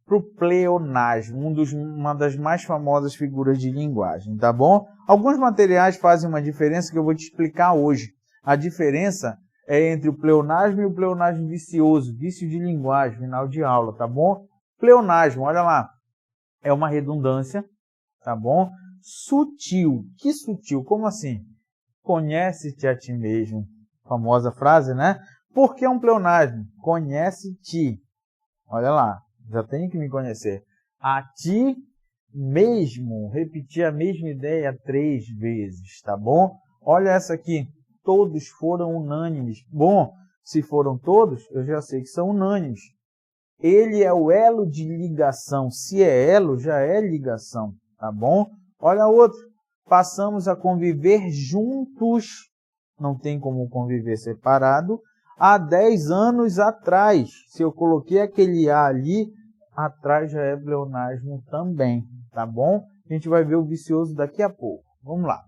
para o pleonasmo, uma das mais famosas figuras de linguagem, tá bom? Alguns materiais fazem uma diferença que eu vou te explicar hoje. A diferença é entre o pleonasmo e o pleonasmo vicioso, vício de linguagem, final de aula, tá bom? Pleonasmo, olha lá, é uma redundância, tá bom? Sutil, que sutil? Como assim? Conhece-te a ti mesmo. Famosa frase, né? Por que um pleonasmo? Conhece-te. Olha lá, já tem que me conhecer. A ti mesmo. Repetir a mesma ideia 3 vezes, tá bom? Olha essa aqui. Todos foram unânimes. Bom, se foram todos, eu já sei que são unânimes. Ele é o elo de ligação. Se é elo, já é ligação, tá bom? Olha outro. Passamos a conviver juntos. Não tem como conviver separado, há 10 anos atrás. Se eu coloquei aquele A ali, atrás já é pleonasmo também, tá bom? A gente vai ver o vicioso daqui a pouco. Vamos lá.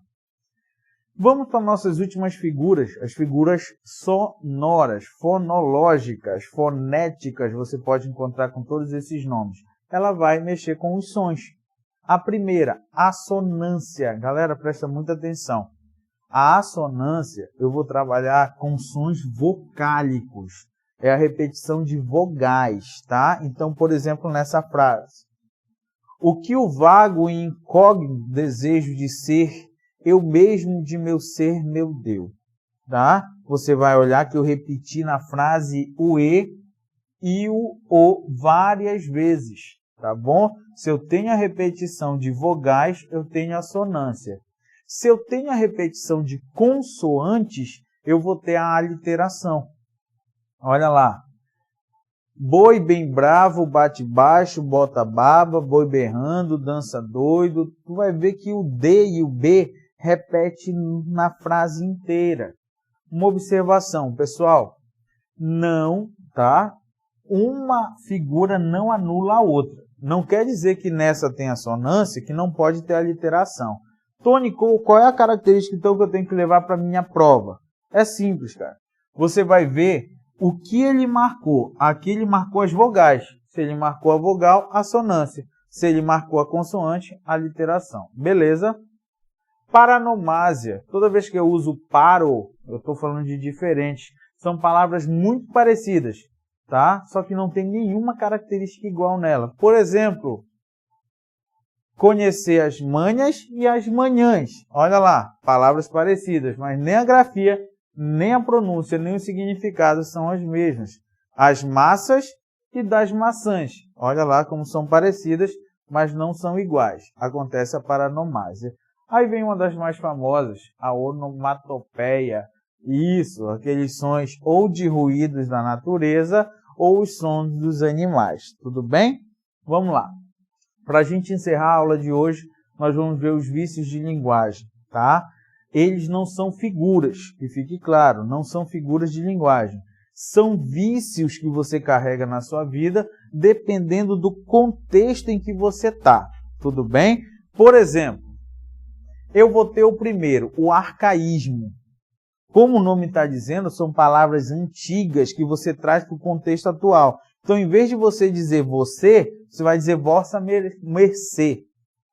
Vamos para nossas últimas figuras, as figuras sonoras, fonológicas, fonéticas, você pode encontrar com todos esses nomes. Ela vai mexer com os sons. A primeira, assonância. Galera, presta muita atenção. A assonância, eu vou trabalhar com sons vocálicos. É a repetição de vogais, tá? Então, por exemplo, nessa frase. O que o vago e incógnito desejo de ser, eu mesmo de meu ser meu deu. Tá? Você vai olhar que eu repeti na frase o e o várias vezes. Tá bom? Se eu tenho a repetição de vogais, eu tenho assonância. Se eu tenho a repetição de consoantes, eu vou ter a aliteração. Olha lá. Boi bem bravo, bate baixo, bota baba, boi berrando, dança doido. Tu vai ver que o D e o B repete na frase inteira. Uma observação, pessoal. Não, tá? uma figura não anula a outra. Não quer dizer que nessa tem assonância, que não pode ter aliteração. Tony, qual é a característica então que eu tenho que levar para a minha prova? É simples, cara. Você vai ver o que ele marcou. Aqui ele marcou as vogais. Se ele marcou a vogal, assonância. Se ele marcou a consoante, aliteração. Beleza? Paranomásia. Toda vez que eu uso paro, eu estou falando de diferente. São palavras muito parecidas, tá? Só que não tem nenhuma característica igual nela. Por exemplo, conhecer as manhas e as manhãs. Olha lá, palavras parecidas, mas nem a grafia, nem a pronúncia, nem o significado são as mesmas. As massas e das maçãs. Olha lá como são parecidas, mas não são iguais. Acontece a paranomásia. Aí vem uma das mais famosas, a onomatopeia. Isso, aqueles sons ou de ruídos da natureza ou os sons dos animais. Tudo bem? Vamos lá. Para a gente encerrar a aula de hoje, nós vamos ver os vícios de linguagem, tá? Eles não são figuras, que fique claro, não são figuras de linguagem. São vícios que você carrega na sua vida, dependendo do contexto em que você está. Tudo bem? Por exemplo, eu vou ter o primeiro, o arcaísmo. Como o nome está dizendo, são palavras antigas que você traz para o contexto atual. Então, em vez de você dizer você, você vai dizer vossa mercê,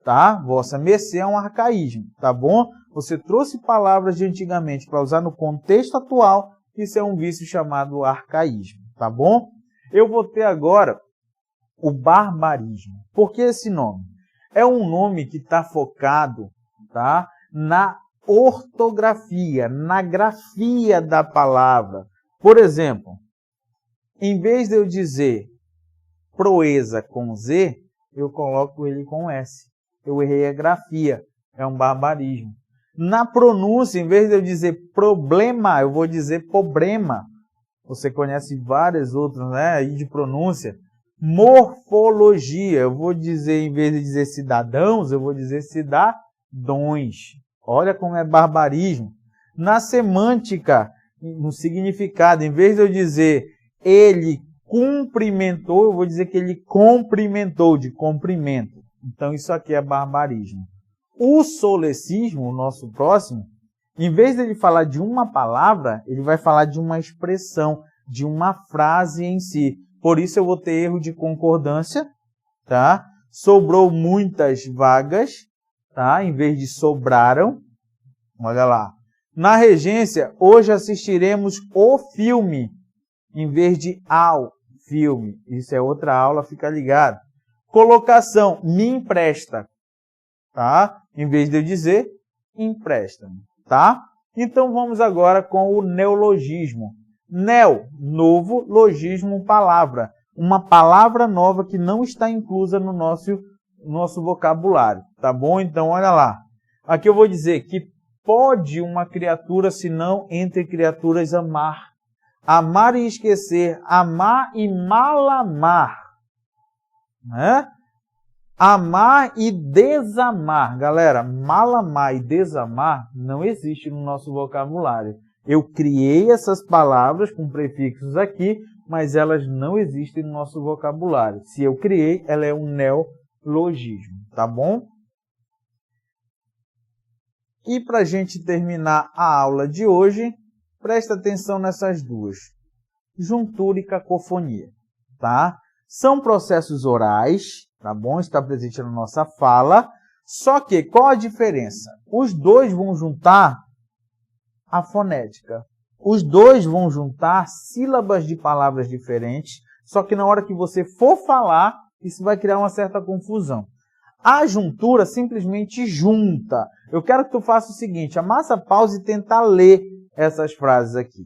tá? Vossa mercê é um arcaísmo, tá bom? Você trouxe palavras de antigamente para usar no contexto atual, isso é um vício chamado arcaísmo, tá bom? Eu vou ter agora o barbarismo. Por que esse nome? É um nome que está focado, tá, na ortografia, na grafia da palavra. Por exemplo, em vez de eu dizer proeza com Z, eu coloco ele com S. Eu errei a grafia, é um barbarismo. Na pronúncia, em vez de eu dizer problema, eu vou dizer problema. Você conhece várias outras, né, aí de pronúncia. Morfologia, eu vou dizer, em vez de dizer cidadãos, eu vou dizer cidadões. Olha como é barbarismo. Na semântica, no significado, em vez de eu dizer ele cumprimentou, eu vou dizer que ele cumprimentou, de cumprimento. Então isso aqui é barbarismo. O solecismo, o nosso próximo, em vez de ele falar de uma palavra, ele vai falar de uma expressão, de uma frase em si. Por isso eu vou ter erro de concordância, tá? Sobrou muitas vagas, tá? Em vez de sobraram. Olha lá. Na regência, hoje assistiremos o filme, em vez de ao filme. Isso é outra aula, fica ligado. Colocação, me empresta, tá? Em vez de eu dizer, empresta-me, tá? Então vamos agora com o neologismo. Neo, novo, logismo, palavra. Uma palavra nova que não está inclusa no nosso vocabulário, tá bom? Então olha lá. Aqui eu vou dizer que pode uma criatura, se não entre criaturas, amar. Amar e esquecer, amar e malamar, né? Amar e desamar. Galera, malamar e desamar não existe no nosso vocabulário. Eu criei essas palavras com prefixos aqui, mas elas não existem no nosso vocabulário. Se eu criei, ela é um neologismo, tá bom? E para a gente terminar a aula de hoje, presta atenção nessas duas. Juntura e cacofonia, tá? São processos orais, tá bom? Está presente na nossa fala. Só que, qual a diferença? Os dois vão juntar a fonética. Os dois vão juntar sílabas de palavras diferentes, só que na hora que você for falar, isso vai criar uma certa confusão. A juntura simplesmente junta. Eu quero que tu faça o seguinte, amassa a pausa e tenta ler essas frases aqui.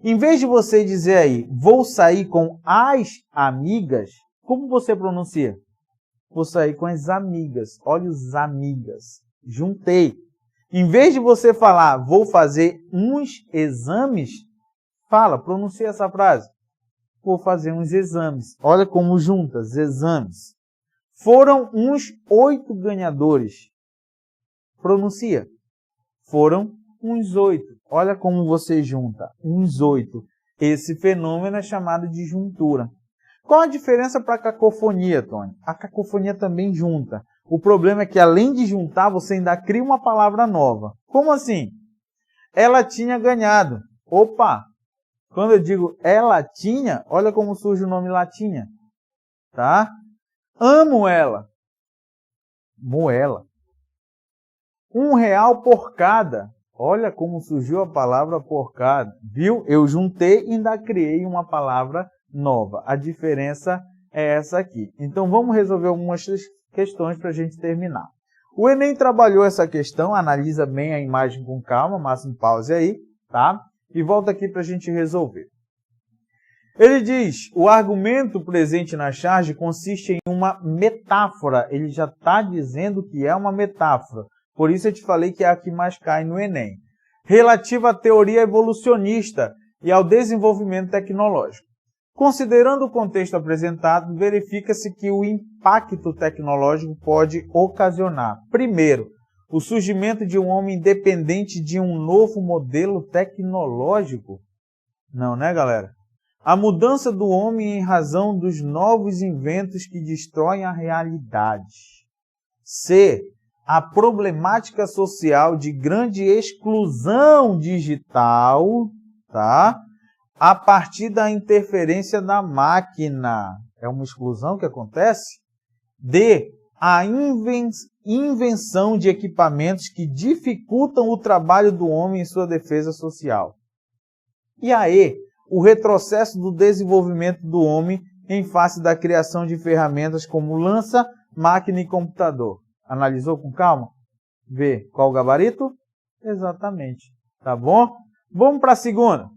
Em vez de você dizer aí, vou sair com as amigas, como você pronuncia? Vou sair com as amigas. Olha os amigas. Juntei. Em vez de você falar, vou fazer uns exames, pronuncia essa frase. Vou fazer uns exames. Olha como juntas, exames. Foram uns 8 ganhadores. Pronuncia. Foram uns 8. Olha como você junta. Uns 8. Esse fenômeno é chamado de juntura. Qual a diferença para a cacofonia, Tony? A cacofonia também junta. O problema é que, além de juntar, você ainda cria uma palavra nova. Como assim? Ela tinha ganhado. Opa! Quando eu digo ela tinha, olha como surge o nome latinha. Tá? Amo ela. Moela. R$1 por cada. Olha como surgiu a palavra porcada. Viu? Eu juntei e ainda criei uma palavra nova. A diferença é essa aqui. Então vamos resolver algumas questões para a gente terminar. O Enem trabalhou essa questão, analisa bem a imagem com calma, máximo pause aí, tá? E volta aqui para a gente resolver. Ele diz, o argumento presente na charge consiste em uma metáfora. Ele já está dizendo que é uma metáfora. Por isso eu te falei que é a que mais cai no Enem. Relativa à teoria evolucionista e ao desenvolvimento tecnológico. Considerando o contexto apresentado, verifica-se que o impacto tecnológico pode ocasionar, primeiro, o surgimento de um homem independente de um novo modelo tecnológico. Não, né, galera? A mudança do homem em razão dos novos inventos que destroem a realidade. C. A problemática social de grande exclusão digital, tá? A partir da interferência da máquina. É uma exclusão que acontece? D. A invenção de equipamentos que dificultam o trabalho do homem em sua defesa social. E a E. O retrocesso do desenvolvimento do homem em face da criação de ferramentas como lança, máquina e computador. Analisou com calma? Vê qual o gabarito? Exatamente. Tá bom? Vamos para a segunda.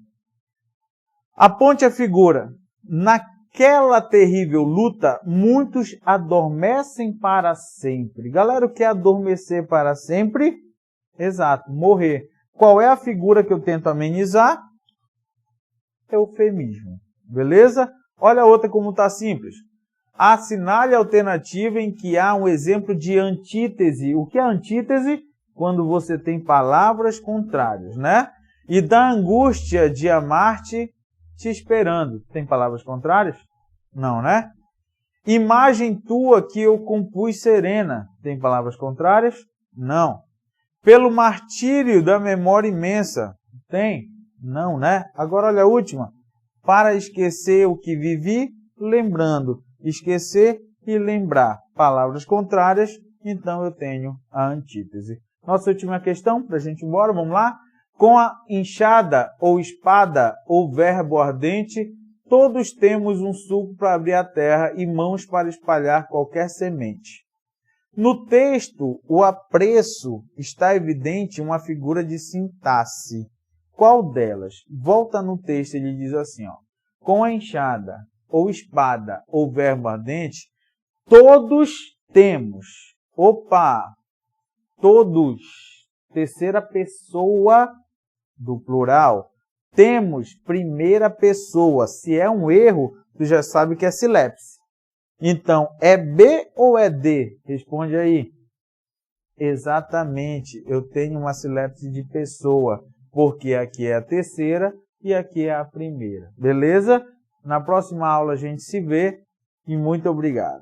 Aponte a figura. Naquela terrível luta, muitos adormecem para sempre. Galera, o que é adormecer para sempre? Exato, morrer. Qual é a figura que eu tento amenizar? Eufemismo. Beleza? Olha a outra como está simples. Assinale a alternativa em que há um exemplo de antítese. O que é antítese? Quando você tem palavras contrárias, né? E da angústia de amar-te te esperando. Tem palavras contrárias? Não, né? Imagem tua que eu compus serena. Tem palavras contrárias? Não. Pelo martírio da memória imensa. Tem? Não, né? Agora olha a última. Para esquecer o que vivi, lembrando. Esquecer e lembrar. Palavras contrárias, então eu tenho a antítese. Nossa última questão, para a gente ir embora, vamos lá? Com a enxada ou espada ou verbo ardente, todos temos um sulco para abrir a terra e mãos para espalhar qualquer semente. No texto, o apreço está evidente uma figura de sintaxe. Qual delas? Volta no texto, ele diz assim, ó, com a enxada ou espada ou verbo ardente, todos temos. Opa! Todos. Terceira pessoa do plural. Temos primeira pessoa. Se é um erro, tu já sabe que é silepse. Então, é B ou é D? Responde aí. Exatamente. Eu tenho uma silepse de pessoa, porque aqui é a terceira e aqui é a primeira. Beleza? Na próxima aula a gente se vê e muito obrigado.